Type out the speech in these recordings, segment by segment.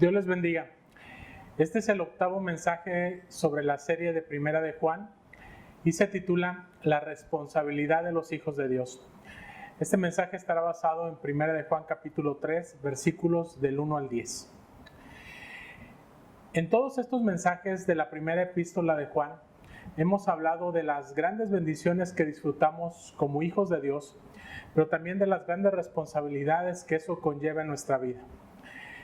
Dios les bendiga. Este es el octavo mensaje sobre la serie de Primera de Juan y se titula La responsabilidad de los hijos de Dios. Este mensaje estará basado en Primera de Juan capítulo 3, versículos del 1 al 10. En todos estos mensajes de la primera epístola de Juan, hemos hablado de las grandes bendiciones que disfrutamos como hijos de Dios, pero también de las grandes responsabilidades que eso conlleva en nuestra vida.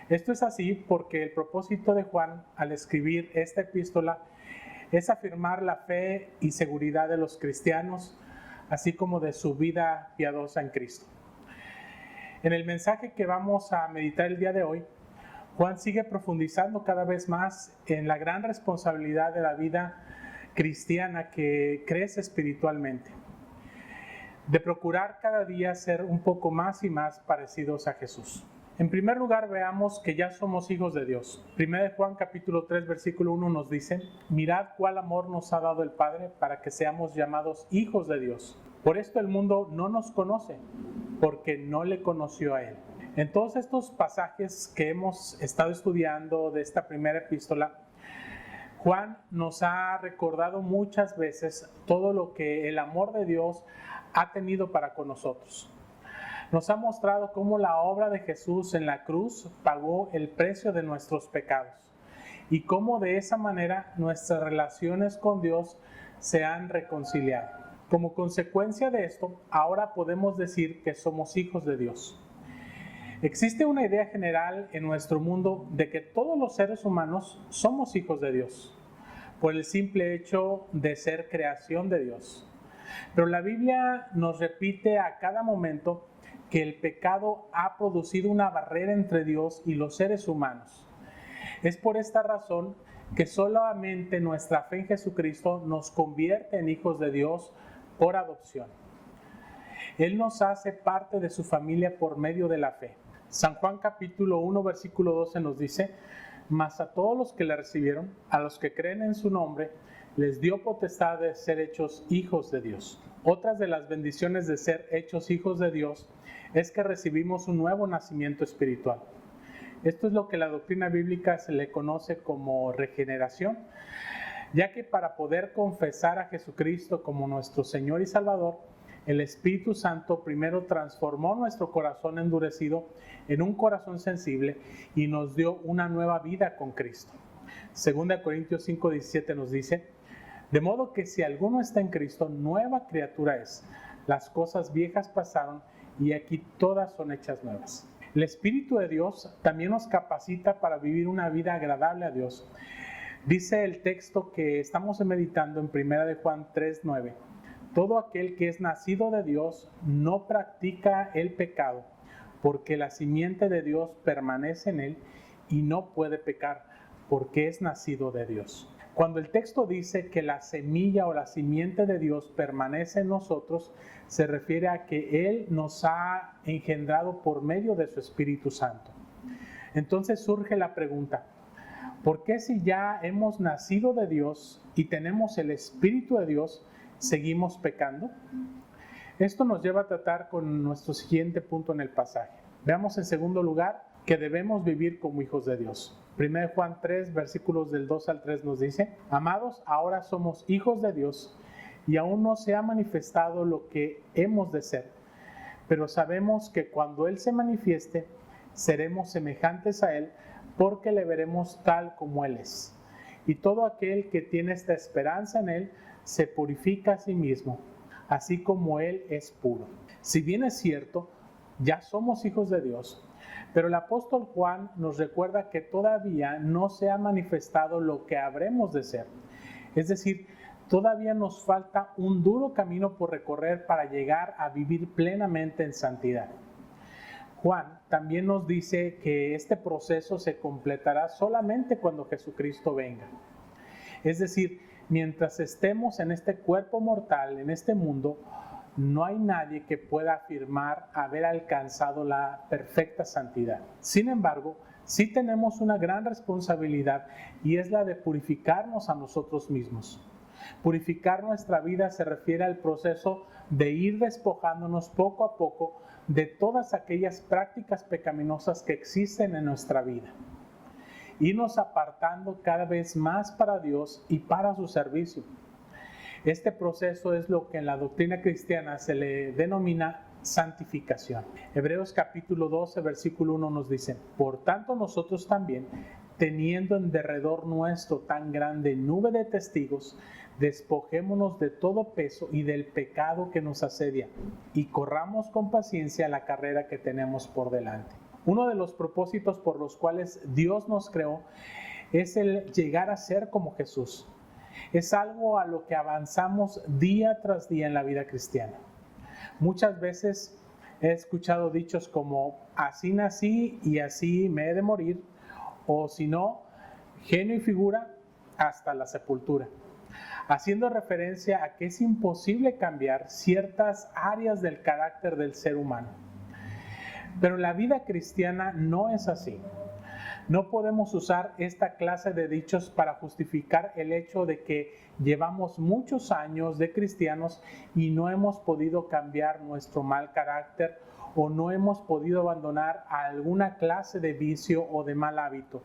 Esto es así porque el propósito de Juan al escribir esta epístola es afirmar la fe y seguridad de los cristianos, así como de su vida piadosa en Cristo. En el mensaje que vamos a meditar el día de hoy, Juan sigue profundizando cada vez más en la gran responsabilidad de la vida cristiana que crece espiritualmente, de procurar cada día ser un poco más y más parecidos a Jesús. En primer lugar, veamos que ya somos hijos de Dios. 1 Juan capítulo 3, versículo 1 nos dice: mirad cuál amor nos ha dado el Padre para que seamos llamados hijos de Dios. Por esto el mundo no nos conoce, porque no le conoció a Él. En todos estos pasajes que hemos estado estudiando de esta primera epístola, Juan nos ha recordado muchas veces todo lo que el amor de Dios ha tenido para con nosotros. Nos ha mostrado cómo la obra de Jesús en la cruz pagó el precio de nuestros pecados y cómo de esa manera nuestras relaciones con Dios se han reconciliado. Como consecuencia de esto, ahora podemos decir que somos hijos de Dios. Existe una idea general en nuestro mundo de que todos los seres humanos somos hijos de Dios, por el simple hecho de ser creación de Dios. Pero la Biblia nos repite a cada momento que el pecado ha producido una barrera entre Dios y los seres humanos. Es por esta razón que solamente nuestra fe en Jesucristo nos convierte en hijos de Dios por adopción. Él nos hace parte de su familia por medio de la fe. San Juan capítulo 1 versículo 12 nos dice: mas a todos los que le recibieron, a los que creen en su nombre, les dio potestad de ser hechos hijos de Dios. Otras de las bendiciones de ser hechos hijos de Dios es que recibimos un nuevo nacimiento espiritual. Esto es lo que la doctrina bíblica se le conoce como regeneración, ya que para poder confesar a Jesucristo como nuestro Señor y Salvador, el Espíritu Santo primero transformó nuestro corazón endurecido en un corazón sensible y nos dio una nueva vida con Cristo. 2 Corintios 5:17 nos dice: de modo que si alguno está en Cristo, nueva criatura es. Las cosas viejas pasaron y aquí todas son hechas nuevas. El Espíritu de Dios también nos capacita para vivir una vida agradable a Dios. Dice el texto que estamos meditando en 1 Juan 3:9: todo aquel que es nacido de Dios no practica el pecado, porque la simiente de Dios permanece en él y no puede pecar, porque es nacido de Dios. Cuando el texto dice que la semilla o la simiente de Dios permanece en nosotros, se refiere a que Él nos ha engendrado por medio de su Espíritu Santo. Entonces surge la pregunta: ¿por qué si ya hemos nacido de Dios y tenemos el Espíritu de Dios, seguimos pecando? Esto nos lleva a tratar con nuestro siguiente punto en el pasaje. Veamos en segundo lugar que debemos vivir como hijos de Dios. 1 Juan 3, versículos del 2 al 3 nos dice: amados, ahora somos hijos de Dios y aún no se ha manifestado lo que hemos de ser, pero sabemos que cuando Él se manifieste, seremos semejantes a Él, porque le veremos tal como Él es. Y todo aquel que tiene esta esperanza en Él se purifica a sí mismo, así como Él es puro. Si bien es cierto, ya somos hijos de Dios, pero el apóstol Juan nos recuerda que todavía no se ha manifestado lo que habremos de ser. Es decir, todavía nos falta un duro camino por recorrer para llegar a vivir plenamente en santidad. Juan también nos dice que este proceso se completará solamente cuando Jesucristo venga. Es decir, mientras estemos en este cuerpo mortal, en este mundo, no hay nadie que pueda afirmar haber alcanzado la perfecta santidad. Sin embargo, sí tenemos una gran responsabilidad y es la de purificarnos a nosotros mismos. Purificar nuestra vida se refiere al proceso de ir despojándonos poco a poco de todas aquellas prácticas pecaminosas que existen en nuestra vida. irnos apartando cada vez más para Dios y para su servicio. Este proceso es lo que en la doctrina cristiana se le denomina santificación. Hebreos capítulo 12, versículo 1 nos dice: por tanto nosotros también, teniendo en derredor nuestro tan grande nube de testigos, despojémonos de todo peso y del pecado que nos asedia, y corramos con paciencia la carrera que tenemos por delante. Uno de los propósitos por los cuales Dios nos creó es el llegar a ser como Jesús. Es algo a lo que avanzamos día tras día en la vida cristiana. Muchas veces he escuchado dichos como: así nací y así me he de morir, o si no, genio y figura hasta la sepultura, haciendo referencia a que es imposible cambiar ciertas áreas del carácter del ser humano. Pero la vida cristiana no es así. No podemos usar esta clase de dichos para justificar el hecho de que llevamos muchos años de cristianos y no hemos podido cambiar nuestro mal carácter o no hemos podido abandonar alguna clase de vicio o de mal hábito,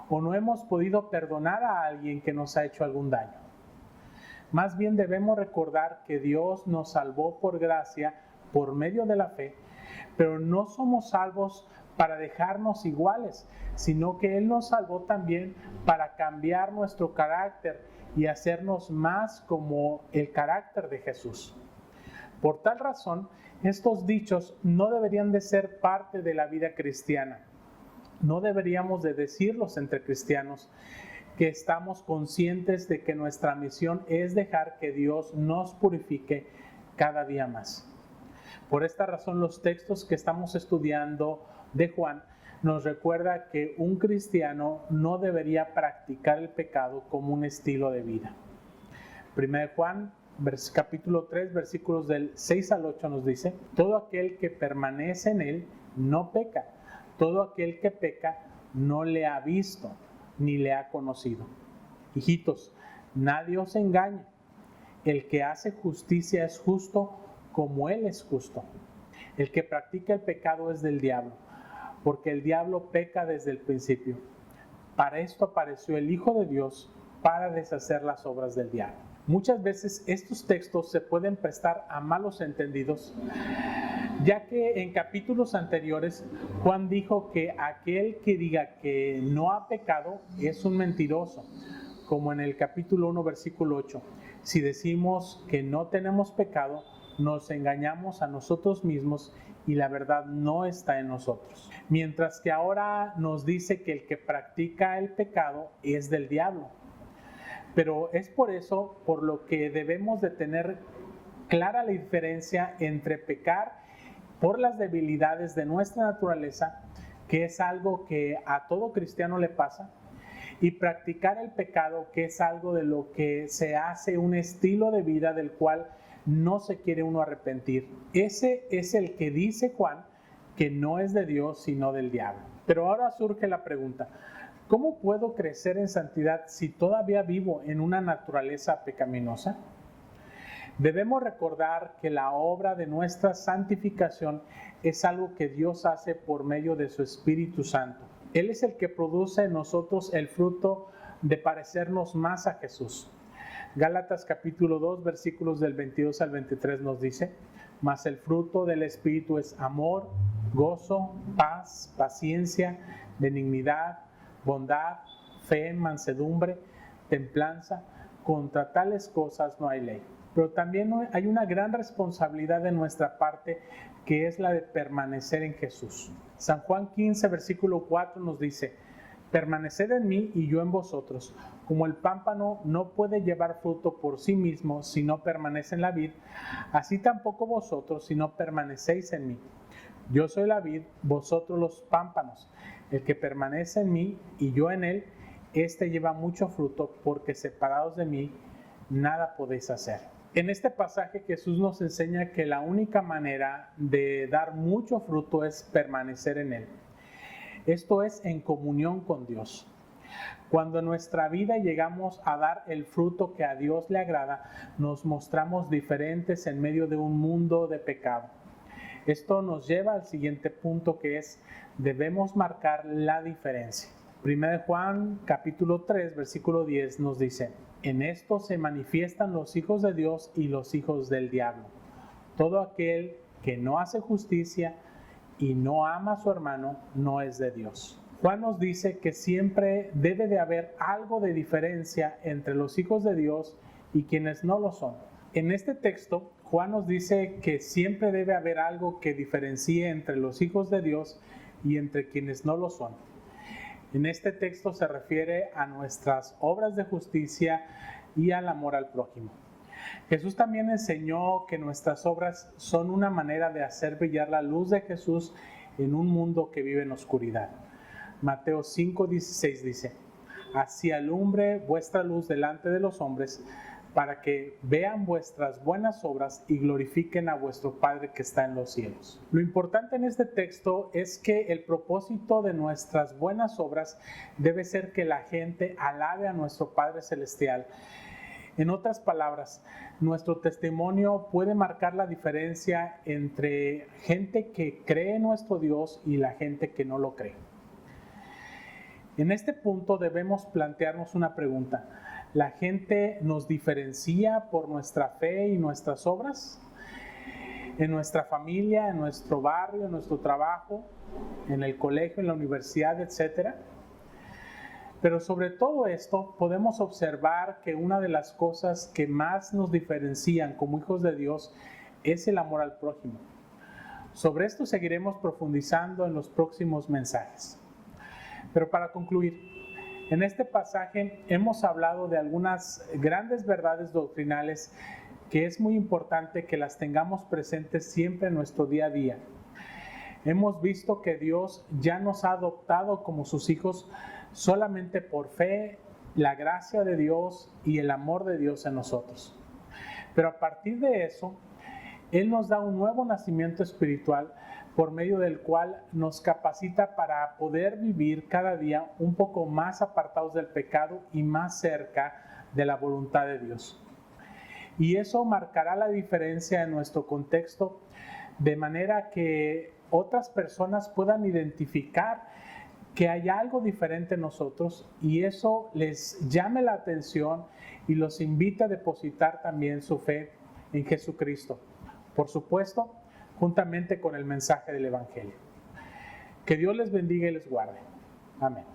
o no hemos podido perdonar a alguien que nos ha hecho algún daño. Más bien debemos recordar que Dios nos salvó por gracia, por medio de la fe, pero no somos salvos para dejarnos iguales, sino que Él nos salvó también para cambiar nuestro carácter y hacernos más como el carácter de Jesús. Por tal razón, estos dichos no deberían de ser parte de la vida cristiana. No deberíamos de decirlos entre cristianos, que estamos conscientes de que nuestra misión es dejar que Dios nos purifique cada día más. Por esta razón, los textos que estamos estudiando de Juan nos recuerda que un cristiano no debería practicar el pecado como un estilo de vida. 1 Juan capítulo 3 versículos del 6 al 8 nos dice: todo aquel que permanece en él no peca, todo aquel que peca no le ha visto ni le ha conocido. Hijitos, nadie os engañe. El que hace justicia es justo como él es justo. El que practica el pecado es del diablo, porque el diablo peca desde el principio. Para esto apareció el Hijo de Dios, para deshacer las obras del diablo. Muchas veces estos textos se pueden prestar a malos entendidos, ya que en capítulos anteriores Juan dijo que aquel que diga que no ha pecado es un mentiroso, como en el capítulo 1 versículo 8. Si decimos que no tenemos pecado, nos engañamos a nosotros mismos y la verdad no está en nosotros. Mientras que ahora nos dice que el que practica el pecado es del diablo. Pero es por eso por lo que debemos de tener clara la diferencia entre pecar por las debilidades de nuestra naturaleza, que es algo que a todo cristiano le pasa, y practicar el pecado, que es algo de lo que se hace un estilo de vida del cual no se quiere uno arrepentir. Ese es el que dice Juan que no es de Dios sino del diablo. Pero ahora surge la pregunta: ¿cómo puedo crecer en santidad si todavía vivo en una naturaleza pecaminosa? Debemos recordar que la obra de nuestra santificación es algo que Dios hace por medio de su Espíritu Santo. Él es el que produce en nosotros el fruto de parecernos más a Jesús. Gálatas capítulo 2 versículos del 22 al 23 nos dice: mas el fruto del Espíritu es amor, gozo, paz, paciencia, benignidad, bondad, fe, mansedumbre, templanza. Contra tales cosas no hay ley. Pero también hay una gran responsabilidad de nuestra parte, que es la de permanecer en Jesús. San Juan 15 versículo 4 nos dice: permaneced en mí y yo en vosotros. Como el pámpano no puede llevar fruto por sí mismo si no permanece en la vid, así tampoco vosotros si no permanecéis en mí. Yo soy la vid, vosotros los pámpanos. El que permanece en mí y yo en él, éste lleva mucho fruto, porque separados de mí nada podéis hacer. En este pasaje Jesús nos enseña que la única manera de dar mucho fruto es permanecer en él. Esto es en comunión con Dios. Cuando en nuestra vida llegamos a dar el fruto que a Dios le agrada, nos mostramos diferentes en medio de un mundo de pecado. Esto nos lleva al siguiente punto, que es: debemos marcar la diferencia. 1 Juan capítulo 3, versículo 10 nos dice: en esto se manifiestan los hijos de Dios y los hijos del diablo. Todo aquel que no hace justicia y no ama a su hermano no es de Dios. Juan nos dice que siempre debe de haber algo de diferencia entre los hijos de Dios y quienes no lo son. En este texto, Juan nos dice que siempre debe haber algo que diferencie entre los hijos de Dios y entre quienes no lo son. En este texto se refiere a nuestras obras de justicia y al amor al prójimo. Jesús también enseñó que nuestras obras son una manera de hacer brillar la luz de Jesús en un mundo que vive en oscuridad. Mateo 5:16 dice: así alumbre vuestra luz delante de los hombres, para que vean vuestras buenas obras y glorifiquen a vuestro Padre que está en los cielos. Lo importante en este texto es que el propósito de nuestras buenas obras debe ser que la gente alabe a nuestro Padre Celestial. En otras palabras, nuestro testimonio puede marcar la diferencia entre gente que cree en nuestro Dios y la gente que no lo cree. En este punto debemos plantearnos una pregunta: ¿la gente nos diferencia por nuestra fe y nuestras obras? ¿En nuestra familia, en nuestro barrio, en nuestro trabajo, en el colegio, en la universidad, etcétera? Pero sobre todo esto, podemos observar que una de las cosas que más nos diferencian como hijos de Dios es el amor al prójimo. Sobre esto seguiremos profundizando en los próximos mensajes. Pero para concluir, en este pasaje hemos hablado de algunas grandes verdades doctrinales que es muy importante que las tengamos presentes siempre en nuestro día a día. Hemos visto que Dios ya nos ha adoptado como sus hijos solamente por fe, la gracia de Dios y el amor de Dios en nosotros. Pero a partir de eso, Él nos da un nuevo nacimiento espiritual por medio del cual nos capacita para poder vivir cada día un poco más apartados del pecado y más cerca de la voluntad de Dios. Y eso marcará la diferencia en nuestro contexto, de manera que otras personas puedan identificar que hay algo diferente en nosotros y eso les llame la atención y los invita a depositar también su fe en Jesucristo. Por supuesto, juntamente con el mensaje del Evangelio. Que Dios les bendiga y les guarde. Amén.